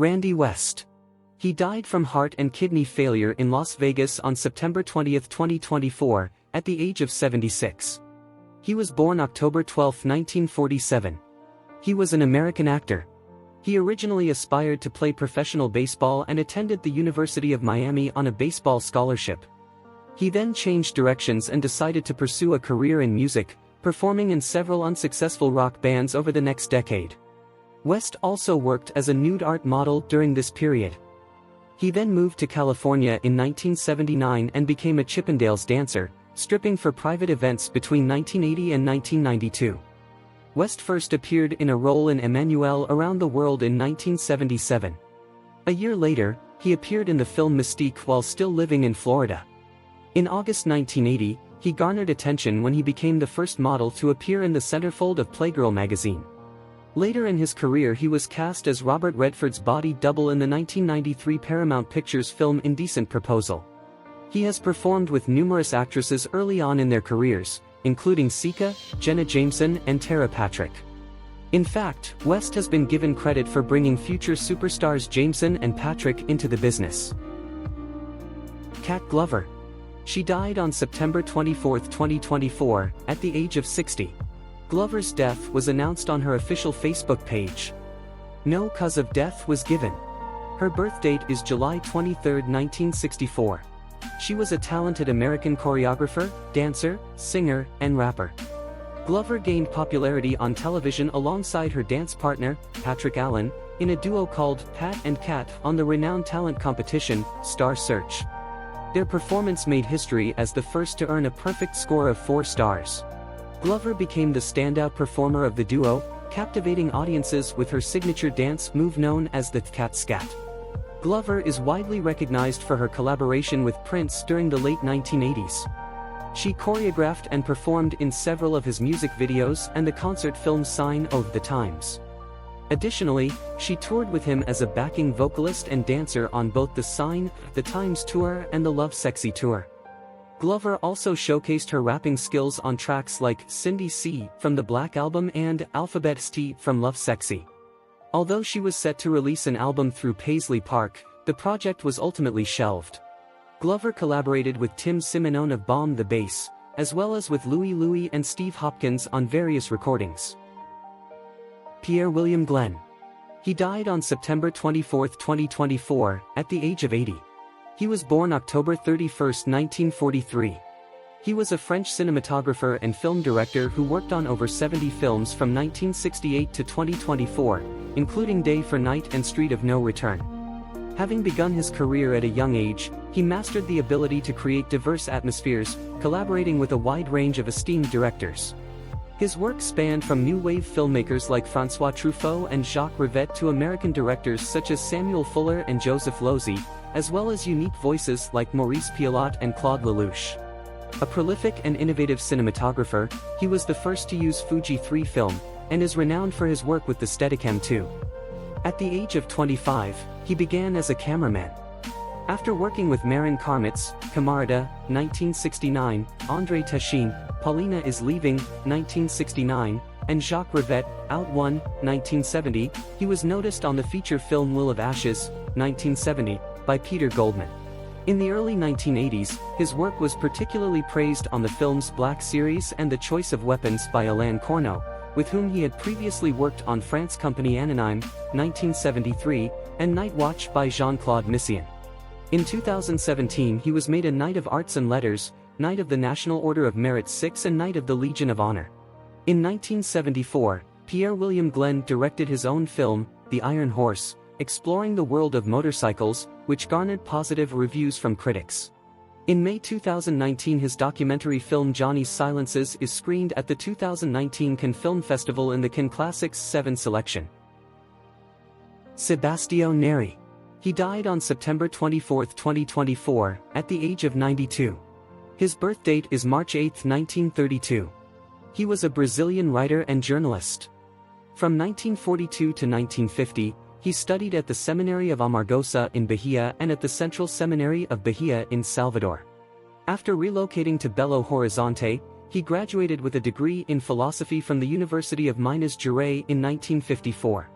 Randy West. He died from heart and kidney failure in Las Vegas on September 20, 2024, at the age of 76. He was born October 12, 1947. He was an American actor. He originally aspired to play professional baseball and attended the University of Miami on a baseball scholarship. He then changed directions and decided to pursue a career in music, performing in several unsuccessful rock bands over the next decade. West also worked as a nude art model during this period. He then moved to California in 1979 and became a Chippendales dancer, stripping for private events between 1980 and 1992. West first appeared in a role in Emmanuel Around the World in 1977. A year later, he appeared in the film Mystique while still living in Florida. In August 1980, he garnered attention when he became the first model to appear in the centerfold of Playgirl magazine. Later in his career he was cast as Robert Redford's body double in the 1993 Paramount Pictures film Indecent Proposal. He has performed with numerous actresses early on in their careers, including Sika, Jenna Jameson and Tara Patrick. In fact, West has been given credit for bringing future superstars Jameson and Patrick into the business. Kat Glover. She died on September 24, 2024, at the age of 60. Glover's death was announced on her official Facebook page. No cause of death was given. Her birth date is July 23, 1964. She was a talented American choreographer, dancer, singer, and rapper. Glover gained popularity on television alongside her dance partner, Patrick Allen, in a duo called Pat and Kat on the renowned talent competition, Star Search. Their performance made history as the first to earn a perfect score of 4 stars. Glover became the standout performer of the duo, captivating audiences with her signature dance move known as the Cat Scat. Glover is widely recognized for her collaboration with Prince during the late 1980s. She choreographed and performed in several of his music videos and the concert film Sign of the Times. Additionally, she toured with him as a backing vocalist and dancer on both the Sign of the Times tour and the Love Sexy tour. Glover also showcased her rapping skills on tracks like Cindy C. from the Black Album and Alphabet St. from Love Sexy. Although she was set to release an album through Paisley Park, the project was ultimately shelved. Glover collaborated with Tim Simeone of Bomb the Bass, as well as with Louie and Steve Hopkins on various recordings. Pierre William Glenn. He died on September 24, 2024, at the age of 80. He was born October 31, 1943. He was a French cinematographer and film director who worked on over 70 films from 1968 to 2024, including Day for Night and Street of No Return. Having begun his career at a young age, he mastered the ability to create diverse atmospheres, collaborating with a wide range of esteemed directors. His work spanned from new wave filmmakers like François Truffaut and Jacques Rivette to American directors such as Samuel Fuller and Joseph Losey, as well as unique voices like Maurice Pialat and Claude Lelouch. A prolific and innovative cinematographer, he was the first to use Fuji 3 film, and is renowned for his work with the Steadicam 2. At the age of 25, he began as a cameraman. After working with Marin Karmitz, Camarada, 1969, André Tashin, Paulina is Leaving, 1969, and Jacques Rivette, Out One, 1970, he was noticed on the feature film Will of Ashes, 1970, by Peter Goldman. In the early 1980s, his work was particularly praised on the films Black Series and The Choice of Weapons by Alain Corneau, with whom he had previously worked on France Company Anonyme, 1973, and Night Watch by Jean-Claude Messiaen. In 2017 he was made a Knight of Arts and Letters, Knight of the National Order of Merit 6 and Knight of the Legion of Honor. In 1974, Pierre William Glenn directed his own film, The Iron Horse, exploring the world of motorcycles, which garnered positive reviews from critics. In May 2019 his documentary film Johnny's Silences is screened at the 2019 Cannes Film Festival in the Cannes Classics 7 selection. Sebastiano Ner. He died on September 24, 2024, at the age of 92. His birth date is March 8, 1932. He was a Brazilian writer and journalist. From 1942 to 1950, he studied at the Seminary of Amargosa in Bahia and at the Central Seminary of Bahia in Salvador. After relocating to Belo Horizonte, he graduated with a degree in philosophy from the University of Minas Gerais in 1954.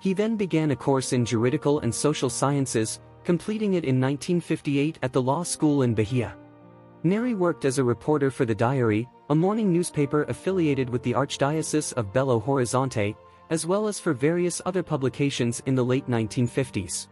He then began a course in juridical and social sciences, completing it in 1958 at the law school in Bahia. Neri worked as a reporter for the Diary, a morning newspaper affiliated with the Archdiocese of Belo Horizonte, as well as for various other publications in the late 1950s.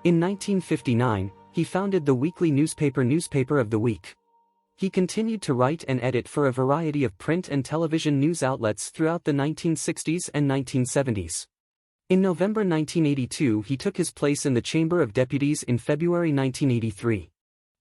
In 1959, he founded the weekly newspaper Newspaper of the Week. He continued to write and edit for a variety of print and television news outlets throughout the 1960s and 1970s. In November 1982 he took his place in the Chamber of Deputies in February 1983.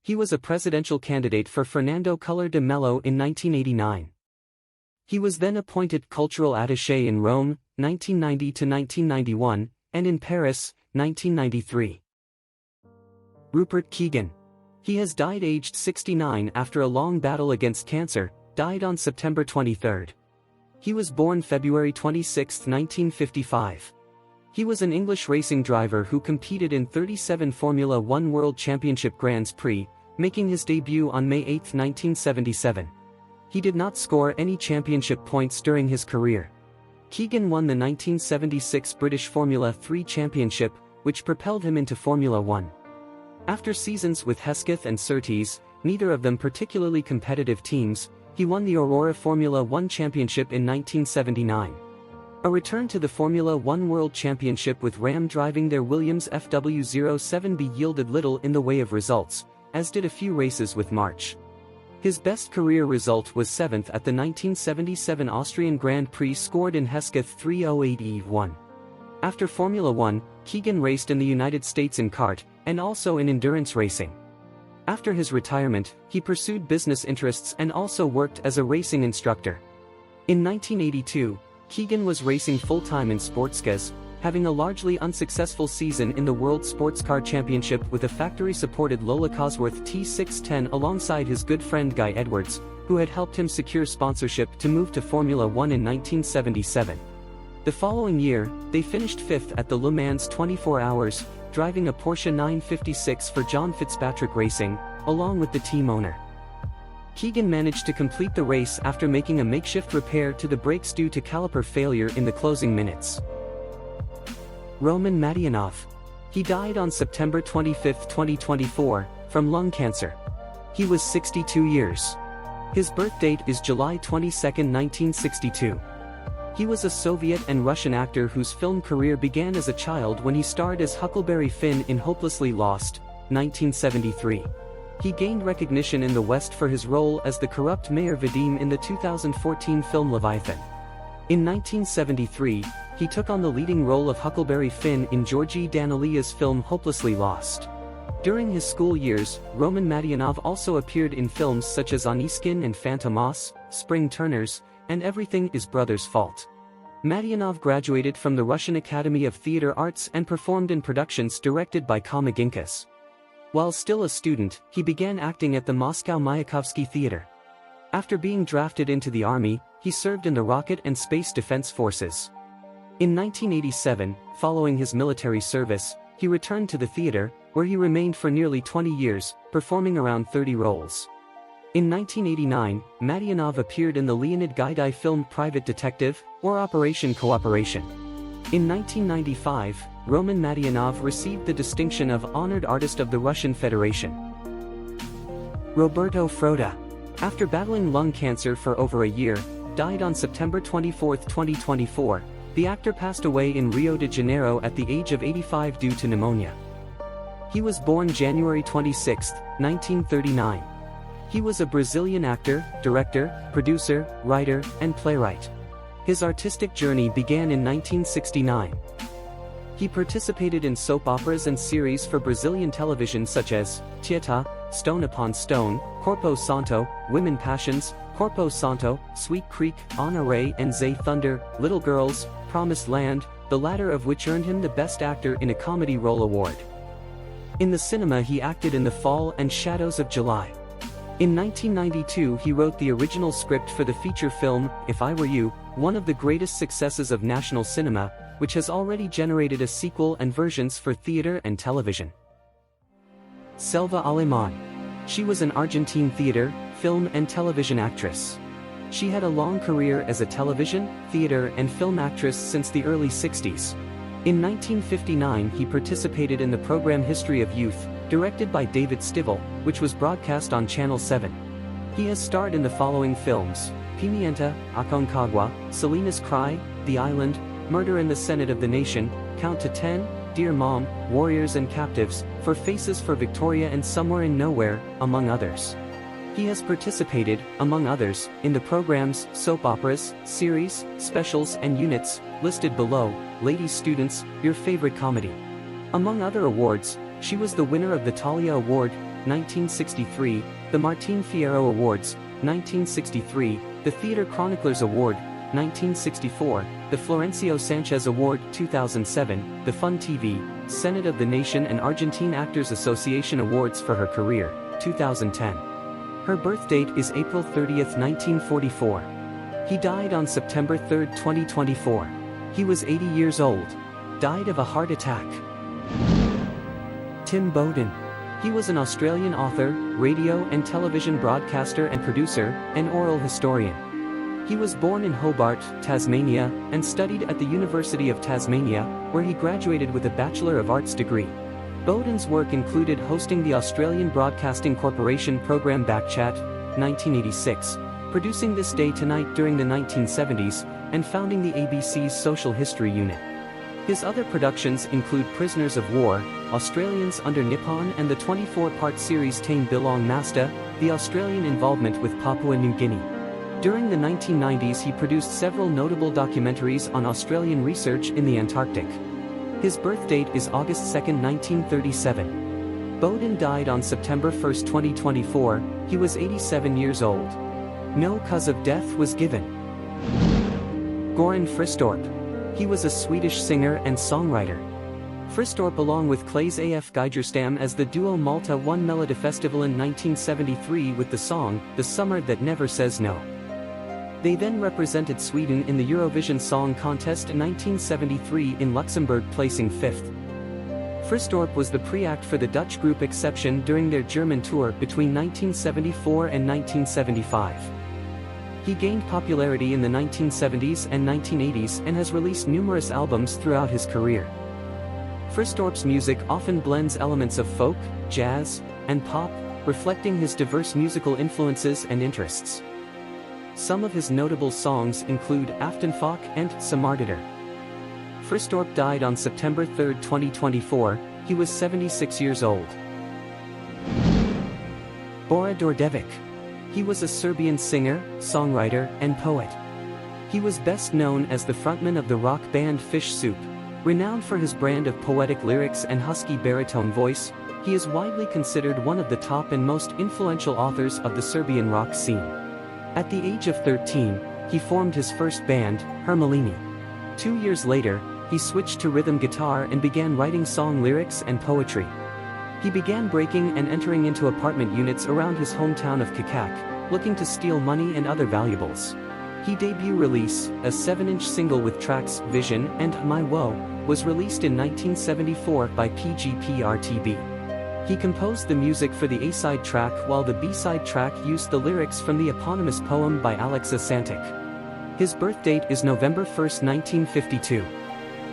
He was a presidential candidate for Fernando Collor de Mello in 1989. He was then appointed cultural attaché in Rome, 1990 to 1991, and in Paris, 1993. Rupert Keegan. He has died aged 69 after a long battle against cancer, died on September 23. He was born February 26, 1955. He was an English racing driver who competed in 37 Formula One World Championship Grands Prix, making his debut on May 8, 1977. He did not score any championship points during his career. Keegan won the 1976 British Formula 3 Championship, which propelled him into Formula One. After seasons with Hesketh and Surtees, neither of them particularly competitive teams, he won the Aurora Formula One Championship in 1979. A return to the Formula One World Championship with Ram driving their Williams FW07B yielded little in the way of results, as did a few races with March. His best career result was 7th at the 1977 Austrian Grand Prix scored in Hesketh 308E1. After Formula One, Keegan raced in the United States in kart, and also in endurance racing. After his retirement, he pursued business interests and also worked as a racing instructor. In 1982, Keegan was racing full-time in sportscars, having a largely unsuccessful season in the World Sports Car Championship with a factory-supported Lola Cosworth T610 alongside his good friend Guy Edwards, who had helped him secure sponsorship to move to Formula One in 1977. The following year, they finished 5th at the Le Mans 24 Hours, driving a Porsche 956 for John Fitzpatrick Racing, along with the team owner. Keegan managed to complete the race after making a makeshift repair to the brakes due to caliper failure in the closing minutes. Roman Matanov. He died on September 25, 2024, from lung cancer. He was 62 years. His birth date is July 22, 1962. He was a Soviet and Russian actor whose film career began as a child when he starred as Huckleberry Finn in Hopelessly Lost, 1973. He gained recognition in the West for his role as the corrupt Mayor Vadim in the 2014 film Leviathan. In 1973, he took on the leading role of Huckleberry Finn in Georgi Danelia's film Hopelessly Lost. During his school years, Roman Matanov also appeared in films such as Oniskin and Fantomas, Spring Turners, and Everything is Brother's Fault. Matanov graduated from the Russian Academy of Theatre Arts and performed in productions directed by Komaginkas. While still a student, he began acting at the Moscow Mayakovsky Theater. After being drafted into the army, he served in the Rocket and Space Defense Forces. In 1987, following his military service, he returned to the theater, where he remained for nearly 20 years, performing around 30 roles. In 1989, Matanov appeared in the Leonid Gaidai film Private Detective, or Operation Cooperation. In 1995, Roman Matanov received the distinction of Honored Artist of the Russian Federation. Roberto Froda. After battling lung cancer for over a year, died on September 24, 2024, the actor passed away in Rio de Janeiro at the age of 85 due to pneumonia. He was born January 26, 1939. He was a Brazilian actor, director, producer, writer, and playwright. His artistic journey began in 1969. He participated in soap operas and series for Brazilian television such as Tieta, Stone Upon Stone, Corpo Santo, Women Passions, Corpo Santo, Sweet Creek, Ana Ray and Zay Thunder, Little Girls, Promised Land, the latter of which earned him the Best Actor in a Comedy Role award. In the cinema he acted in The Fall and Shadows of July. In 1992 he wrote the original script for the feature film, If I Were You, one of the greatest successes of national cinema, which has already generated a sequel and versions for theater and television. Selva Alemán. She was an Argentine theater, film and television actress. She had a long career as a television, theater and film actress since the early 60s. In 1959 he participated in the program History of Youth, directed by David Stivell, which was broadcast on Channel 7. He has starred in the following films: Pimienta, Aconcagua, Selena's Cry, The Island, Murder in the Senate of the Nation, Count to 10, Dear Mom, Warriors and Captives, For Faces for Victoria and Somewhere in Nowhere, among others. He has participated, among others, in the programs, soap operas, series, specials and units, listed below: Ladies Students, Your Favorite Comedy. Among other awards, she was the winner of the Talia Award, 1963, the Martin Fierro Awards, 1963, the Theatre Chroniclers Award, 1964, the Florencio Sanchez Award, 2007, the Fun TV, Senate of the Nation and Argentine Actors Association Awards for her career, 2010. Her birth date is April 30, 1944. He died on September 3, 2024. He was 80 years old. Died of a heart attack. Tim Bowden. He was an Australian author, radio and television broadcaster and producer, and oral historian. He was born in Hobart, Tasmania, and studied at the University of Tasmania, where he graduated with a Bachelor of Arts degree. Bowden's work included hosting the Australian Broadcasting Corporation program Backchat, 1986, producing This Day Tonight during the 1970s, and founding the ABC's Social History Unit. His other productions include Prisoners of War, Australians Under Nippon and the 24-part series Tain Bilong Masta, the Australian involvement with Papua New Guinea. During the 1990s he produced several notable documentaries on Australian research in the Antarctic. His birth date is August 2, 1937. Bowden died on September 1, 2024, he was 87 years old. No cause of death was given. Goran Frisor. He was a Swedish singer and songwriter. Fristorp along with Claes af Geijerstam as the duo Malta won Melodifestivalen 1973 with the song, The Summer That Never Says No. They then represented Sweden in the Eurovision Song Contest in 1973 in Luxembourg, placing 5th. Fristorp was the pre-act for the Dutch group Exception during their German tour between 1974 and 1975. He gained popularity in the 1970s and 1980s and has released numerous albums throughout his career. Fristorp's music often blends elements of folk, jazz, and pop, reflecting his diverse musical influences and interests. Some of his notable songs include Aftenfak and Samartider. Fristorp died on September 3, 2024, he was 76 years old. Boror Devic. He was a Serbian singer, songwriter, and poet. He was best known as the frontman of the rock band Fish Soup. Renowned for his brand of poetic lyrics and husky baritone voice, he is widely considered one of the top and most influential authors of the Serbian rock scene. At the age of 13, he formed his first band, Hermelini. 2 years later, he switched to rhythm guitar and began writing song lyrics and poetry. He began breaking and entering into apartment units around his hometown of Kikak, looking to steal money and other valuables. His debut release, a 7-inch single with tracks Vision and My Woe, was released in 1974 by PGPRTB. He composed the music for the A-side track while the B-side track used the lyrics from the eponymous poem by Alexa Santic. His birth date is November 1, 1952.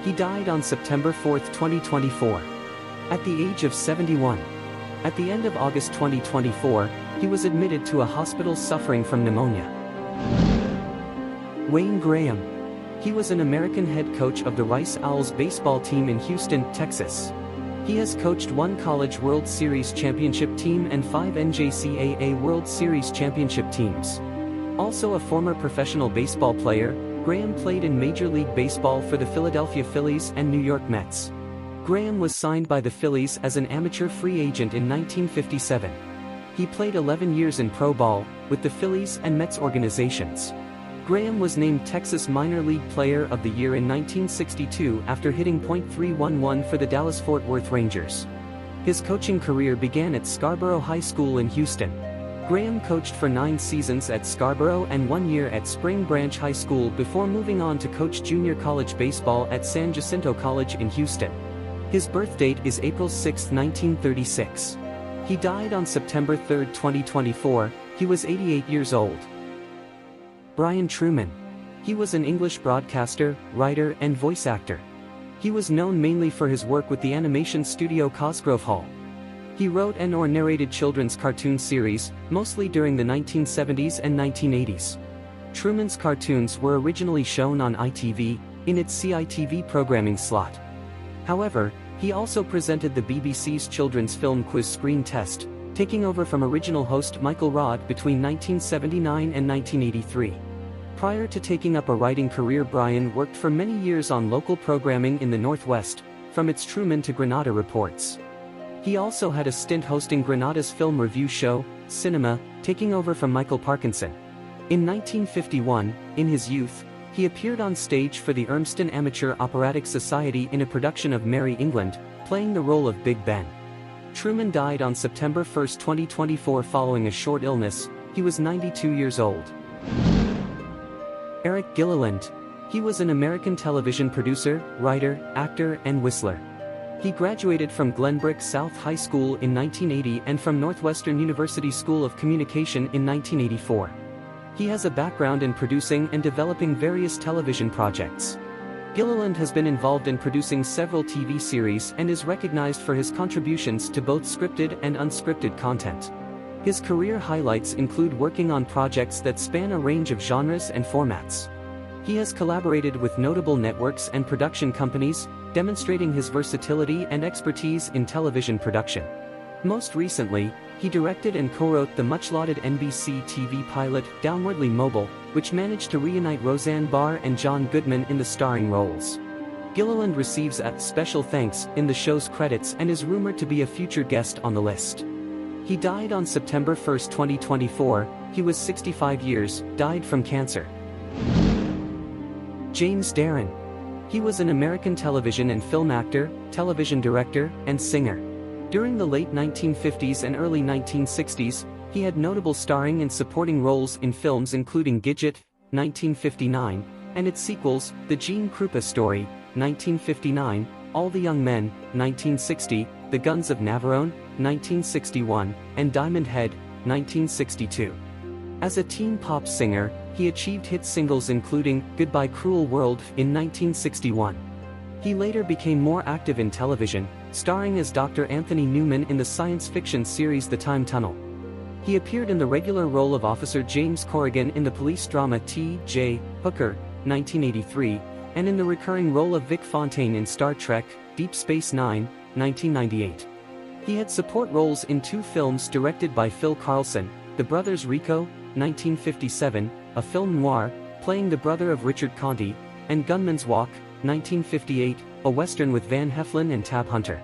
He died on September 4, 2024. At the age of 71. At the end of August 2024, he was admitted to a hospital suffering from pneumonia. Wayne Graham. He was an American head coach of the Rice Owls baseball team in Houston, Texas. He has coached 1 College World Series championship team and 5 NJCAA World Series championship teams. Also a former professional baseball player, Graham played in Major League Baseball for the Philadelphia Phillies and New York Mets. Graham was signed by the Phillies as an amateur free agent in 1957. He played 11 years in pro ball, with the Phillies and Mets organizations. Graham was named Texas Minor League Player of the Year in 1962 after hitting .311 for the Dallas-Fort Worth Rangers. His coaching career began at Scarborough High School in Houston. Graham coached for 9 seasons at Scarborough and 1 year at Spring Branch High School before moving on to coach junior college baseball at San Jacinto College in Houston. His birth date is April 6, 1936. He died on September 3, 2024, he was 88 years old. Brian Truman. He was an English broadcaster, writer and voice actor. He was known mainly for his work with the animation studio Cosgrove Hall. He wrote and/or narrated children's cartoon series, mostly during the 1970s and 1980s. Truman's cartoons were originally shown on ITV, in its CITV programming slot. However, he also presented the BBC's children's film quiz Screen Test, taking over from original host Michael Rodd between 1979 and 1983. Prior to taking up a writing career, Brian worked for many years on local programming in the Northwest, from its Truman to Granada reports. He also had a stint hosting Granada's film review show, Cinema, taking over from Michael Parkinson. In 1951, in his youth, he appeared on stage for the Urmston Amateur Operatic Society in a production of Mary England, playing the role of Big Ben. Truman died on September 1, 2024 following a short illness. He was 92 years old. Eric Gilland. He was an American television producer, writer, actor, and whistler. He graduated from Glenbrook South High School in 1980 and from Northwestern University School of Communication in 1984. He has a background in producing and developing various television projects. Gilland has been involved in producing several TV series and is recognized for his contributions to both scripted and unscripted content. His career highlights include working on projects that span a range of genres and formats. He has collaborated with notable networks and production companies, demonstrating his versatility and expertise in television production. Most recently, he directed and co-wrote the much-lauded NBC TV pilot Downwardly Mobile, which managed to reunite Roseanne Barr and John Goodman in the starring roles. Gilland receives a special thanks in the show's credits and is rumored to be a future guest on the list. He died on September 1, 2024. He was 65 years, died from cancer. James Darren. He was an American television and film actor, television director, and singer. During the late 1950s and early 1960s, he had notable starring and supporting roles in films including Gidget, 1959, and its sequels, The Gene Krupa Story, 1959, All the Young Men, 1960, The Guns of Navarone, 1961, and Diamond Head, 1962. As a teen pop singer, he achieved hit singles including Goodbye Cruel World in 1961. He later became more active in television, starring as Dr. Anthony Newman in the science fiction series The Time Tunnel. He appeared in the regular role of Officer James Corrigan in the police drama T.J. Hooker, 1983, and in the recurring role of Vic Fontaine in Star Trek, Deep Space Nine, 1998. He had support roles in two films directed by Phil Carlson, The Brothers Rico, 1957, a film noir, playing the brother of Richard Conte, and Gunman's Walk, 1958, a western with Van Heflin and Tab Hunter.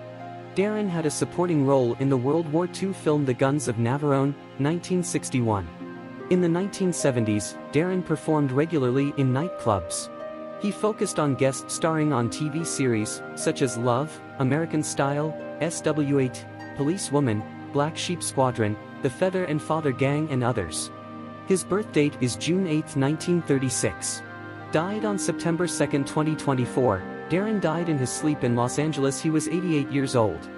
Darren had a supporting role in the World War II film The Guns of Navarone, 1961. In the 1970s, Darren performed regularly in nightclubs. He focused on guest starring on TV series, such as Love, American Style, SW8, Police Woman, Black Sheep Squadron, The Feather and Father Gang and others. His birth date is June 8, 1936. Died on September 2, 2024, Darren died in his sleep in Los Angeles. He was 88 years old.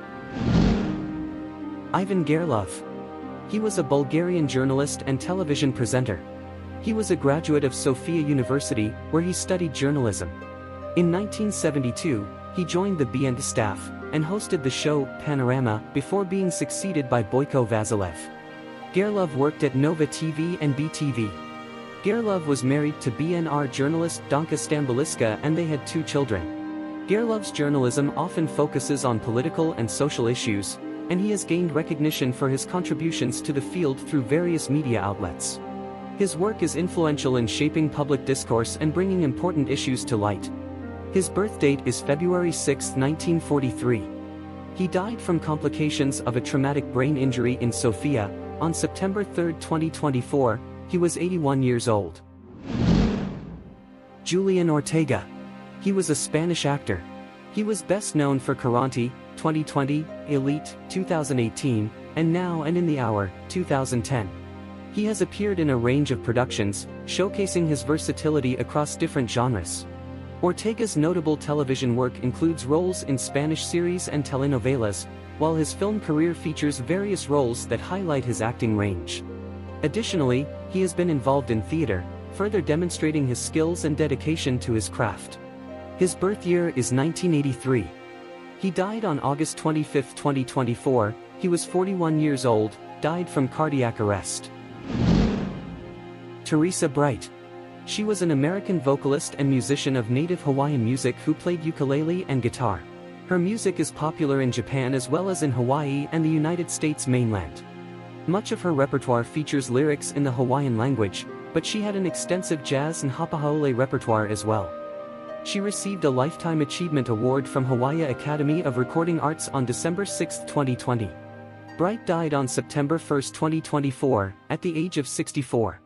Ivan Garlov. He was a Bulgarian journalist and television presenter. He was a graduate of Sofia University, where he studied journalism. In 1972, he joined the BN staff, and hosted the show Panorama before being succeeded by Boyko Vasilev. Garlov worked at Nova TV and BTV. Garlov was married to BNR journalist Danka Stamboliska and they had 2 children. Garlov's journalism often focuses on political and social issues, and he has gained recognition for his contributions to the field through various media outlets. His work is influential in shaping public discourse and bringing important issues to light. His birth date is February 6, 1943. He died from complications of a traumatic brain injury in Sofia on September 3, 2024. He was 81 years old. Julian Ortega. He was a Spanish actor. He was best known for Karate, 2020, Elite, 2018, and Now and in the Hour, 2010. He has appeared in a range of productions, showcasing his versatility across different genres. Ortega's notable television work includes roles in Spanish series and telenovelas, while his film career features various roles that highlight his acting range. Additionally, he has been involved in theater, further demonstrating his skills and dedication to his craft. His birth year is 1983. He died on August 25, 2024, he was 41 years old, died from cardiac arrest. Teresa Bright. She was an American vocalist and musician of native Hawaiian music who played ukulele and guitar. Her music is popular in Japan as well as in Hawaii and the United States mainland. Much of her repertoire features lyrics in the Hawaiian language, but she had an extensive jazz and hapahaole repertoire as well. She received a Lifetime Achievement Award from Hawaii Academy of Recording Arts on December 6, 2020. Bright died on September 1, 2024, at the age of 64.